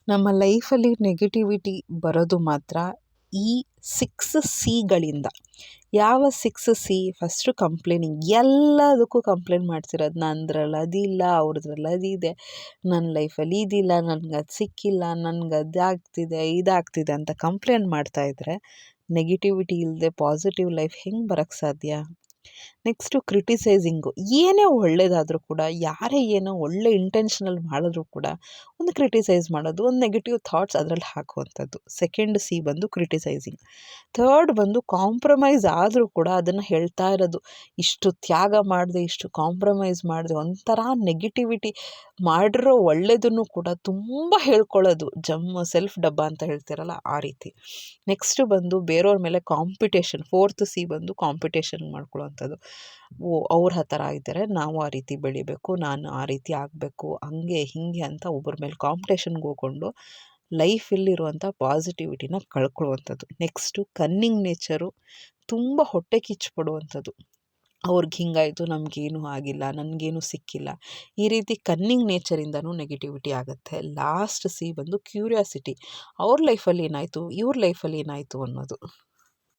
ನಮ್ಮ ಲೈಫಲ್ಲಿ ನೆಗೆಟಿವಿಟಿ ಬರೋದು ಮಾತ್ರ ಈ 6 ಸಿಗಳಿಂದ. ಯಾವ 6 ಸಿ? First complaining. ಎಲ್ಲದಕ್ಕೂ ಕಂಪ್ಲೇಂಟ್ ಮಾಡ್ತಿರೋದು. ನಂದ್ರಲ್ಲಿ ಅದಿಲ್ಲ, ಅವ್ರದ್ರಲ್ಲಿ ಅದಿದೆ, ನನ್ನ ಲೈಫಲ್ಲಿ ಇದಿಲ್ಲ, ನನಗೆ ಅದು ಸಿಕ್ಕಿಲ್ಲ, ನನಗೆ ಅದಾಗ್ತಿದೆ ಇದಾಗ್ತಿದೆ ಅಂತ ಕಂಪ್ಲೇಂಟ್ ಮಾಡ್ತಾಯಿದ್ರೆ ನೆಗೆಟಿವಿಟಿ ಇಲ್ಲದೆ ಪಾಸಿಟಿವ್ ಲೈಫ್ ಹೆಂಗೆ ಬರೋಕ್ಕೆ ಸಾಧ್ಯ? ನೆಕ್ಸ್ಟು ಕ್ರಿಟಿಸೈಸಿಂಗು. ಏನೇ ಒಳ್ಳೆಯದಾದರೂ ಕೂಡ, ಯಾರೇ ಏನೋ ಒಳ್ಳೆ ಇಂಟೆನ್ಷನಲ್ಲಿ ಮಾಡಿದ್ರು ಕೂಡ ಒಂದು ಕ್ರಿಟಿಸೈಸ್ ಮಾಡೋದು, ಒಂದು ನೆಗೆಟಿವ್ ಥಾಟ್ಸ್ ಅದರಲ್ಲಿ ಹಾಕುವಂಥದ್ದು. ಸೆಕೆಂಡ್ ಸಿ ಬಂದು ಕ್ರಿಟಿಸೈಸಿಂಗ್. ಥರ್ಡ್ ಬಂದು ಕಾಂಪ್ರಮೈಸ್ ಆದರೂ ಕೂಡ ಅದನ್ನು ಹೇಳ್ತಾ ಇರೋದು. ಇಷ್ಟು ತ್ಯಾಗ ಮಾಡಿದೆ, ಇಷ್ಟು ಕಾಂಪ್ರಮೈಸ್ ಮಾಡಿದೆ, ಒಂಥರ ನೆಗೆಟಿವಿಟಿ ಮಾಡಿರೋ ಒಳ್ಳೆಯದನ್ನು ಕೂಡ ತುಂಬ ಹೇಳ್ಕೊಳ್ಳೋದು. ಸೆಲ್ಫ್ ಡಬ್ಬ ಅಂತ ಹೇಳ್ತಿರಲ್ಲ ಆ ರೀತಿ. ನೆಕ್ಸ್ಟ್ ಬಂದು ಬೇರೆಯವ್ರ ಮೇಲೆ ಕಾಂಪಿಟೇಷನ್. ಫೋರ್ತ್ ಸಿ ಬಂದು ಕಾಂಪಿಟೇಷನ್ ಮಾಡ್ಕೊಳ್ಳೋವಂಥದ್ದು. ಅವ್ರು ಆ ಥರ ಇದ್ದಾರೆ, ನಾವು ಆ ರೀತಿ ಬೆಳಿಬೇಕು, ನಾನು ಆ ರೀತಿ ಆಗಬೇಕು, ಹಂಗೆ ಹೀಗೆ ಅಂತ ಒಬ್ಬರ ಮೇಲೆ ಕಾಂಪಿಟೇಷನ್ಗೆ ಹೋಗ್ಕೊಂಡು ಲೈಫಲ್ಲಿರುವಂಥ ಪಾಸಿಟಿವಿಟಿನ ಕಳ್ಕೊಳ್ಳುವಂಥದ್ದು. Next ಕನ್ನಿಂಗ್ nature. ತುಂಬ ಹೊಟ್ಟೆ ಕಿಚ್ಚುಪಡುವಂಥದ್ದು. ಅವ್ರಿಗೆ ಹಿಂಗಾಯಿತು, ನಮಗೇನೂ ಆಗಿಲ್ಲ, ನನಗೇನು ಸಿಕ್ಕಿಲ್ಲ, ಈ ರೀತಿ ಕನ್ನಿಂಗ್ ನೇಚರಿಂದನೂ ನೆಗೆಟಿವಿಟಿ ಆಗುತ್ತೆ. ಲಾಸ್ಟ್ ಸಿ ಬಂದು ಕ್ಯೂರಿಯಾಸಿಟಿ. ಅವ್ರ ಲೈಫಲ್ಲಿ ಏನಾಯಿತು, ಇವ್ರ ಲೈಫಲ್ಲಿ ಏನಾಯಿತು ಅನ್ನೋದು.